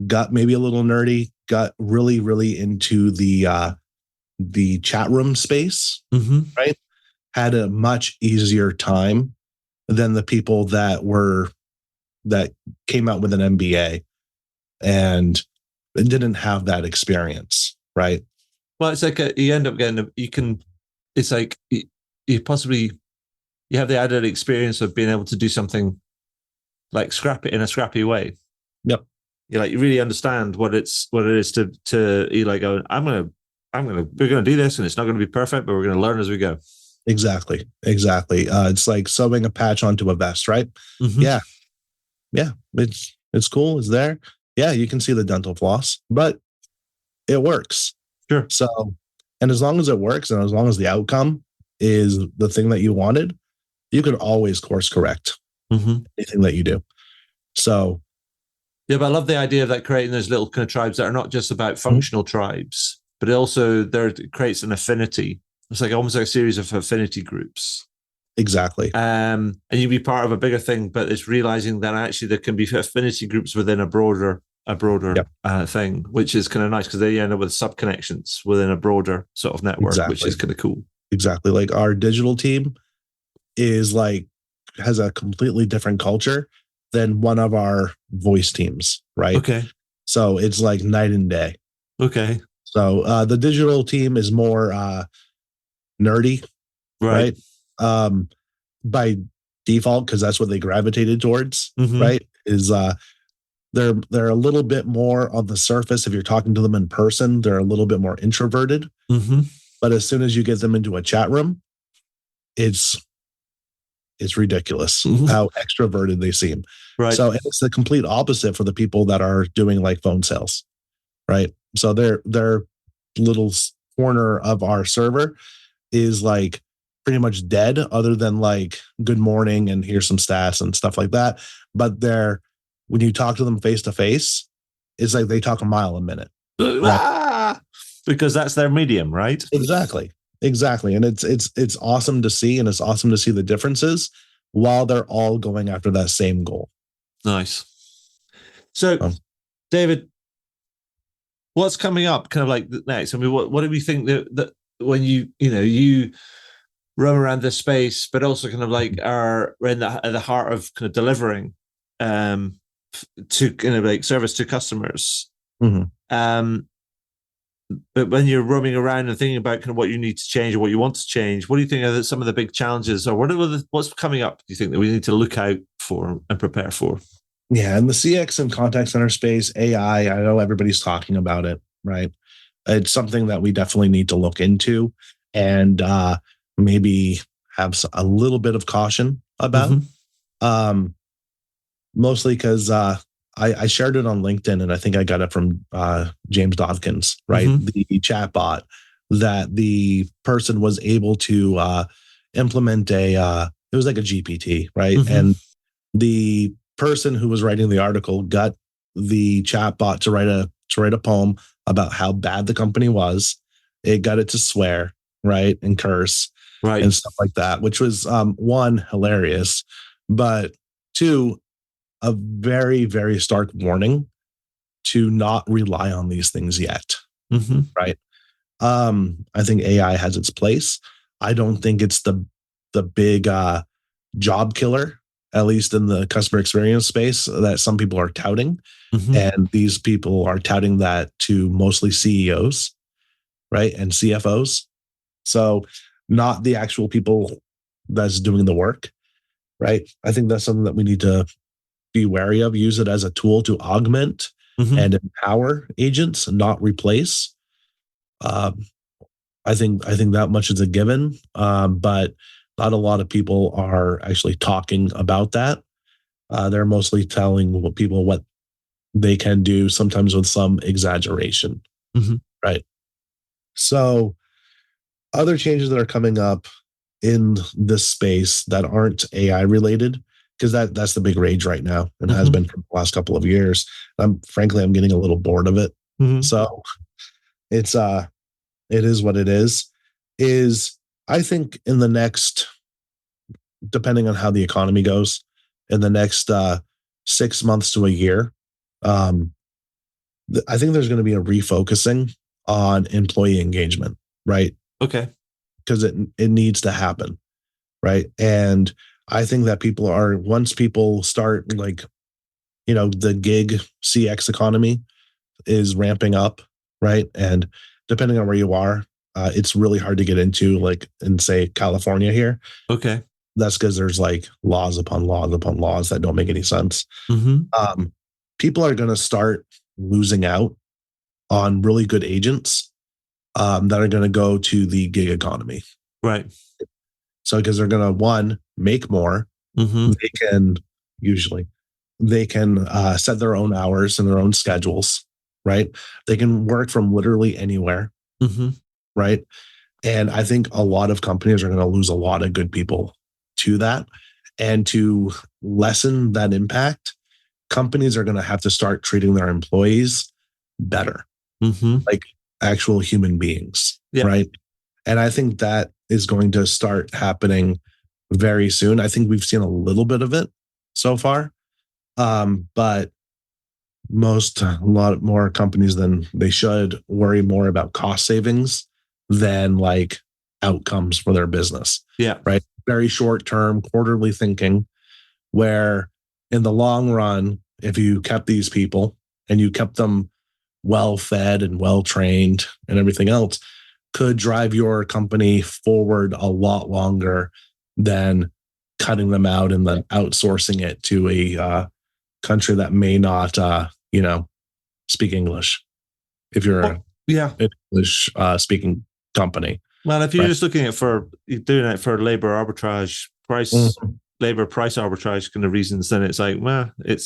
got maybe a little nerdy, got really, really into the chat room space, right? Had a much easier time than the people that came out with an MBA and didn't have that experience, right? Well, it's like you end up getting, it's like you have the added experience of being able to do something like in a scrappy way. Yep. You really understand what it is to you like go, we're going to do this, and it's not going to be perfect, but we're going to learn as we go. Exactly. It's like sewing a patch onto a vest, right? Yeah. It's cool. It's there. Yeah. You can see the dental floss, but it works. Sure. So, and as long as it works, and as long as the outcome is the thing that you wanted, you can always course correct anything that you do. So, yeah, but I love the idea of that, creating those little kind of tribes that are not just about functional tribes, but it also it creates an affinity. It's like almost like a series of affinity groups. Exactly. And you'd be part of a bigger thing, but it's realizing that actually there can be affinity groups within a broader thing, which is kind of nice because they end up with sub connections within a broader sort of network, which is kind of cool. Exactly. Like our digital team has a completely different culture than one of our voice teams, right? Okay. So it's like night and day. Okay. So the digital team is more nerdy, right? By default, because that's what they gravitated towards, right? Is they're a little bit more on the surface. If you're talking to them in person, they're a little bit more introverted. But as soon as you get them into a chat room, it's ridiculous how extroverted they seem. Right. So it's the complete opposite for the people that are doing like phone sales, right? So their little corner of our server is like pretty much dead, other than like good morning and here's some stats and stuff like that. But when you talk to them face to face, it's like they talk a mile a minute. Right? Because that's their medium, right? Exactly. And it's awesome to see, and it's awesome to see the differences while they're all going after that same goal. Nice. So, David, what's coming up kind of like next? I mean, what do we think that when you roam around this space, but also kind of like are in at the heart of kind of delivering to kind of like service to customers. But when you're roaming around and thinking about kind of what you need to change or what you want to change, what do you think are some of the big challenges, or what's coming up? Do you think that we need to look out for and prepare for? Yeah, in the CX and contact center space, AI, I know everybody's talking about it, right? It's something that we definitely need to look into and maybe have a little bit of caution about. Mostly because I shared it on LinkedIn, and I think I got it from James Dawkins, right? The chat bot that the person was able to implement it was like a GPT, right? And the person who was writing the article got the chat bot to write a poem about how bad the company was. It got it to swear, right? And curse, right? And stuff like that, which was one, hilarious, but two, a very, very stark warning to not rely on these things yet. Right. I think AI has its place. I don't think it's the big job killer, at least in the customer experience space, that some people are touting. And these people are touting that to mostly CEOs, right? And CFOs. So not the actual people that's doing the work, right? I think that's something that we need to be wary of. Use it as a tool to augment and empower agents, not replace. I think that much is a given, but not a lot of people are actually talking about that. They're mostly telling people what they can do, sometimes with some exaggeration, right? So other changes that are coming up in this space that aren't AI related, because that's the big rage right now and has been for the last couple of years. Frankly, I'm getting a little bored of it. So it is what it is I think in the next, depending on how the economy goes, in the next 6 months to a year, I think there's going to be a refocusing on employee engagement, right? Okay. Because it needs to happen, right? And I think that once people start, like, the gig CX economy is ramping up, right? And depending on where you are, it's really hard to get into, like in, say, California here. Okay. That's because there's like laws upon laws upon laws that don't make any sense. People are going to start losing out on really good agents that are going to go to the gig economy. Right. So because they're going to, one, make more. They can set their own hours and their own schedules, right? They can work from literally anywhere, right? And I think a lot of companies are going to lose a lot of good people to that. And to lessen that impact, companies are going to have to start treating their employees better, like actual human beings, right? And I think that is going to start happening very soon. I think we've seen a little bit of it so far, but a lot more companies than they should worry more about cost savings than like outcomes for their business. Yeah. Right. Very short term, quarterly thinking, where in the long run, if you kept these people and you kept them well fed and well trained and everything else, could drive your company forward a lot longer than cutting them out and then outsourcing it to a country that may not, speak English. If you're an English speaking company. Well, if you're just looking at doing it for labor arbitrage, labor price arbitrage kind of reasons, then it's like, well, it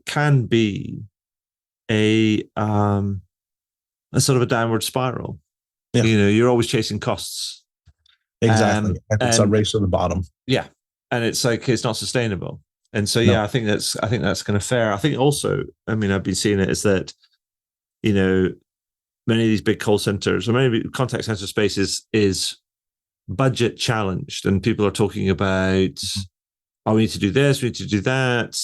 can be a sort of a downward spiral. Yeah. You're always chasing costs. Exactly. It's a race to the bottom. Yeah. And it's like, it's not sustainable. And so, I think that's kind of fair. I think also, I've been seeing it is that, many of these big call centers or many contact center spaces is budget challenged, and people are talking about, we need to do this, we need to do that.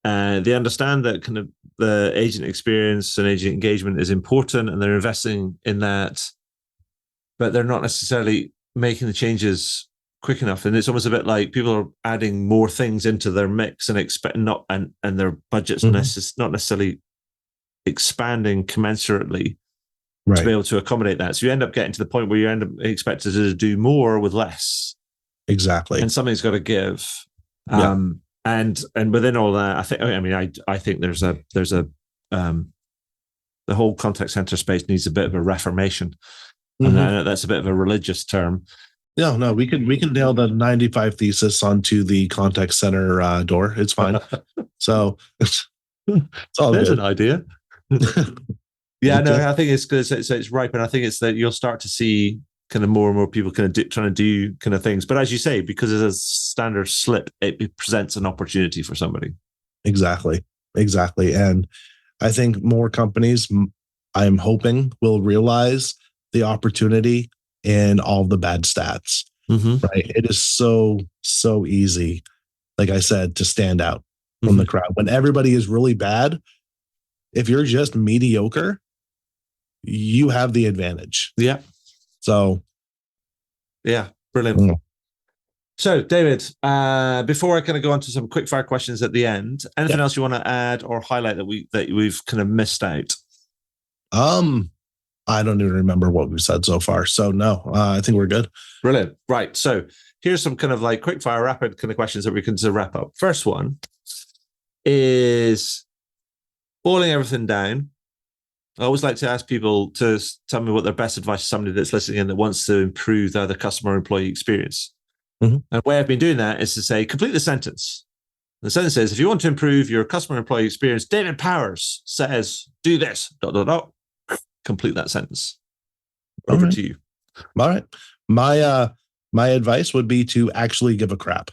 They understand that kind of the agent experience and agent engagement is important, and they're investing in that, but they're not necessarily making the changes quick enough. And it's almost a bit like people are adding more things into their mix and and their budgets not necessarily expanding commensurately to be able to accommodate that. So you end up getting to the point where you end up expected to do more with less. Exactly. And something's got to give. And within all that, I think there's a the whole contact center space needs a bit of a reformation. And I know that's a bit of a religious term. No, we can nail the 95 thesis onto the contact center door. It's fine. So it's all There's good. An idea. I think it's good. So it's ripe, and I think it's that you'll start to see kind of more and more people kind of trying to do kind of things. But as you say, because it's a standard slip, it presents an opportunity for somebody. Exactly. And I think more companies, I'm hoping, will realize the opportunity in all the bad stats. Right? It is so easy, like I said, to stand out from the crowd when everybody is really bad. If you're just mediocre, you have the advantage. Yeah. So, yeah, brilliant. So, David, before I kind of go on to some quick fire questions at the end, anything else you want to add or highlight that we've kind of missed out? I don't even remember what we've said so far. So no, I think we're good. Brilliant. Right. So here's some kind of like quick fire, rapid kind of questions that we can wrap up. First one is boiling everything down. I always like to ask people to tell me what their best advice to somebody that's listening in that wants to improve the customer or employee experience. And the way I've been doing that is to say, complete the sentence. The sentence says, if you want to improve your customer employee experience, David Powers says, do this, ... Complete that sentence. Over to you. All right. My advice would be to actually give a crap.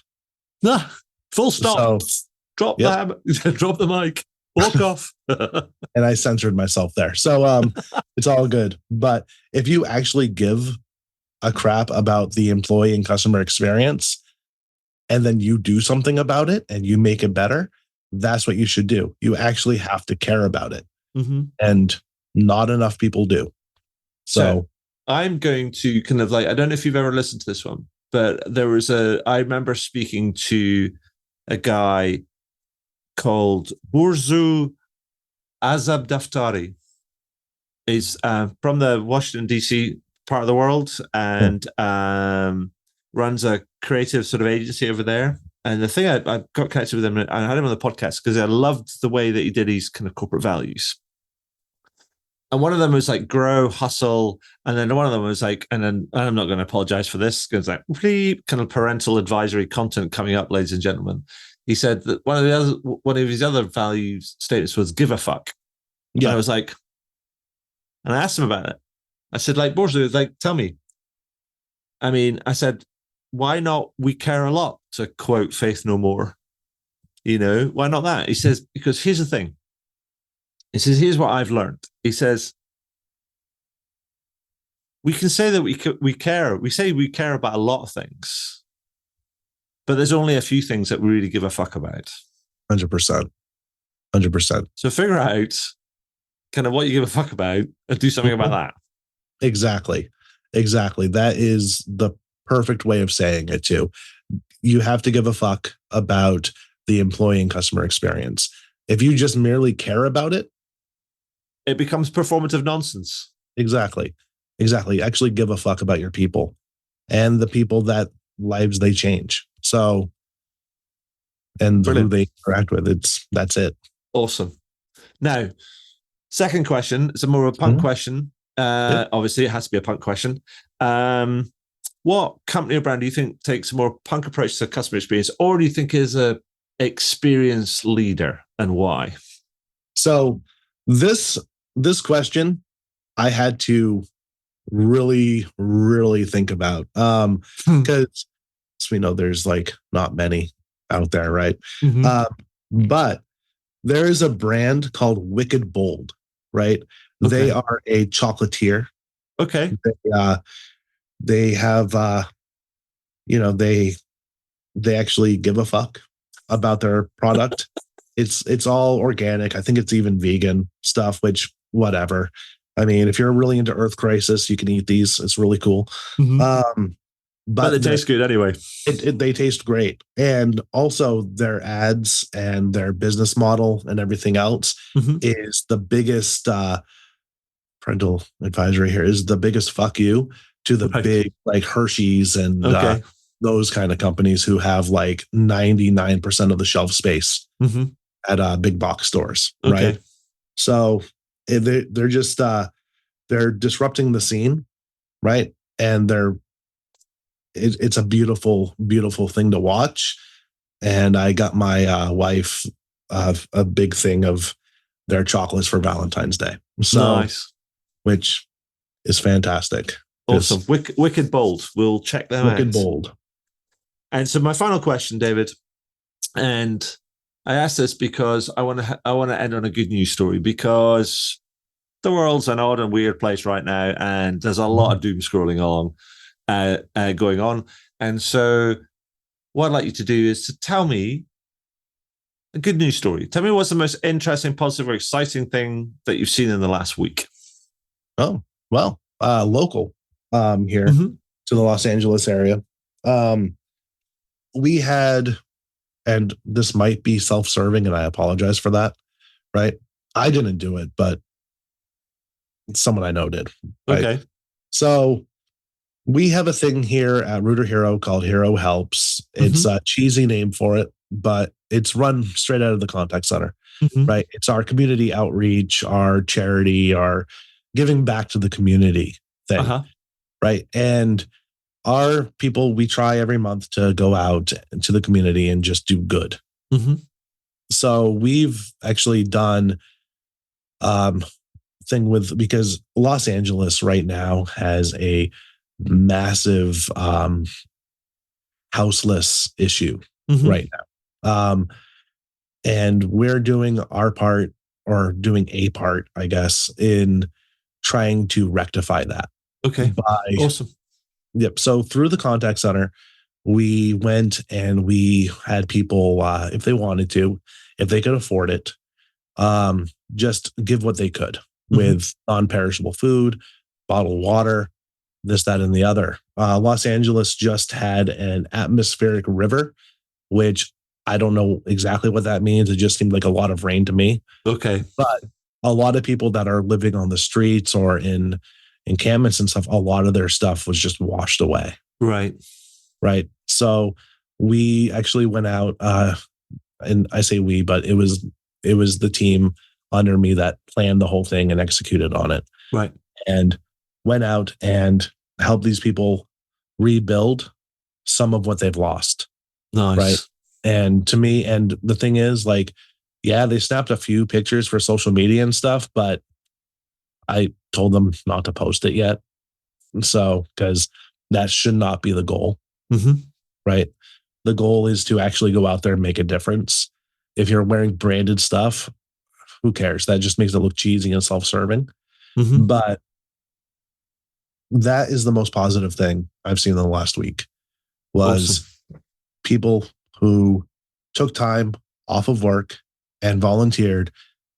Full stop. So, drop the mic. Walk off. And I censored myself there. So it's all good. But if you actually give a crap about the employee and customer experience, and then you do something about it and you make it better, that's what you should do. You actually have to care about it. And not enough people do. So I'm going to kind of like, I don't know if you've ever listened to this one, but I remember speaking to a guy called Burzu Azabdaftari. He's from the Washington, D.C. part of the world and runs a creative sort of agency over there. And the thing I got connected with him, and I had him on the podcast because I loved the way that he did his kind of corporate values. And one of them was like grow, hustle. And then one of them was like, and then I'm not going to apologize for this because like kind of parental advisory content coming up, ladies and gentlemen. He said that one of his other value statements was give a fuck. Yeah. And I was like, and I asked him about it. I said, like, Borzu, like, tell me. I mean, I said, why not we care a lot, to quote Faith No More? You know, why not that? He says, because here's the thing. He says, here's what I've learned. He says, we can say that we care. We say we care about a lot of things, but there's only a few things that we really give a fuck about. 100%. 100%. So figure out kind of what you give a fuck about and do something about that. Exactly. That is the perfect way of saying it too. You have to give a fuck about the employee and customer experience. If you just merely care about it, it becomes performative nonsense. Exactly. Actually give a fuck about your people and the people that lives they change. So, and who they interact with. That's it. Awesome. Now, second question. It's a more of a punk question. Obviously, it has to be a punk question. What company or brand do you think takes a more punk approach to customer experience, or do you think is a experienced leader, and why? So this question I had to really, really think about because we know there's like not many out there, right? But there is a brand called Wicked Bold, right? Okay. They are a chocolatier. Okay. They have, they actually give a fuck about their product It's all organic. I think it's even vegan stuff, which whatever. I mean, if you're really into Earth Crisis, you can eat these. It's really cool. But they taste good anyway. They taste great. And also their ads and their business model and everything else is the biggest parental advisory here is the biggest fuck you to the big like Hershey's and those kind of companies who have like 99% of the shelf space at big box stores. Right. So they're just they're disrupting the scene. Right. And it's a beautiful, beautiful thing to watch. And I got my wife a big thing of their chocolates for Valentine's Day. So, nice. Which is fantastic. Awesome. Wicked Bold. We'll check them out. Wicked Bold. And so my final question, David, and I ask this because I want to end on a good news story, because the world's an odd and weird place right now, and there's a lot of doom scrolling along. Going on. And so what I'd like you to do is to tell me a good news story. Tell me what's the most interesting, positive, or exciting thing that you've seen in the last week. Oh, well, local here to the Los Angeles area. We had, and this might be self-serving, and I apologize for that, right? I didn't do it, but someone I know did. Right? Okay. So we have a thing here at Rooter Hero called Hero Helps. It's a cheesy name for it, but it's run straight out of the contact center, right? It's our community outreach, our charity, our giving back to the community thing, right? And our people, we try every month to go out into the community and just do good. So we've actually done thing with, because Los Angeles right now has a massive houseless issue right now. And we're doing our part, or doing a part, I guess, in trying to rectify that. Okay. Awesome. Yep. So through the contact center, we went and we had people, if they wanted to, if they could afford it, just give what they could with non-perishable food, bottled water, this, that, and the other. Los Angeles just had an atmospheric river, which I don't know exactly what that means. It just seemed like a lot of rain to me. Okay. But a lot of people that are living on the streets or in encampments and stuff, a lot of their stuff was just washed away. Right. Right. So we actually went out, and I say we, but it was the team under me that planned the whole thing and executed on it. Right. And went out and helped these people rebuild some of what they've lost. Nice. Right. And to me, and the thing is, like, yeah, they snapped a few pictures for social media and stuff, but I told them not to post it yet. So, because that should not be the goal. Right. The goal is to actually go out there and make a difference. If you're wearing branded stuff, who cares? That just makes it look cheesy and self-serving. But that is the most positive thing I've seen in the last week, was people who took time off of work and volunteered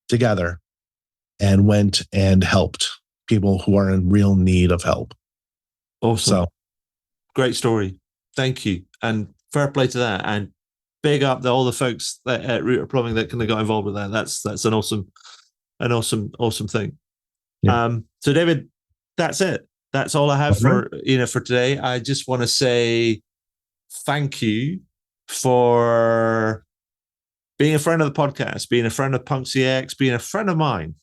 together and went and helped people who are in real need of help. Awesome. So, great story. Thank you. And fair play to that. And big up all the folks that at Rooter Plumbing that kind of got involved with that. That's an awesome thing. Yeah. So David, that's it. That's all I have for today. I just want to say thank you for being a friend of the podcast, being a friend of Punk CX, being a friend of mine,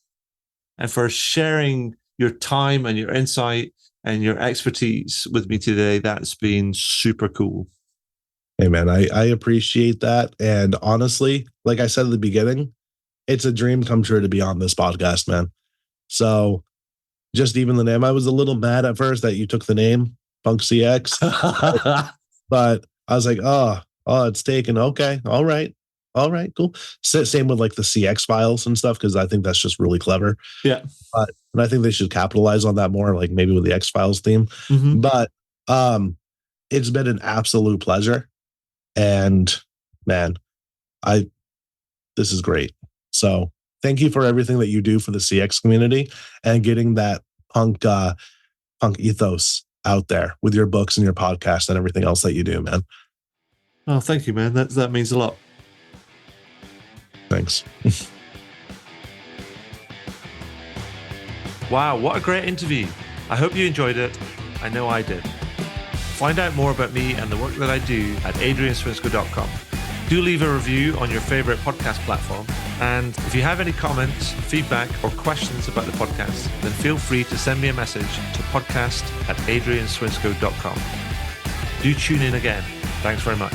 and for sharing your time and your insight and your expertise with me today. That's been super cool. Hey, man, I appreciate that. And honestly, like I said at the beginning, it's a dream come true to be on this podcast, man. So just even the name, I was a little mad at first that you took the name Punk CX, but I was like, oh, it's taken. Okay. All right, cool. Same with like the CX files and stuff, because I think that's just really clever. Yeah. And I think they should capitalize on that more, like maybe with the X Files theme. But it's been an absolute pleasure. And man, this is great. So thank you for everything that you do for the CX community and getting that punk ethos out there with your books and your podcast and everything else that you do, man. Oh, thank you, man. That means a lot. Thanks. Wow, what a great interview. I hope you enjoyed it. I know I did. Find out more about me and the work that I do at adrianswinscoe.com. Do leave a review on your favorite podcast platform. And if you have any comments, feedback, or questions about the podcast, then feel free to send me a message to podcast@adrianswinscoe.com. Do tune in again. Thanks very much.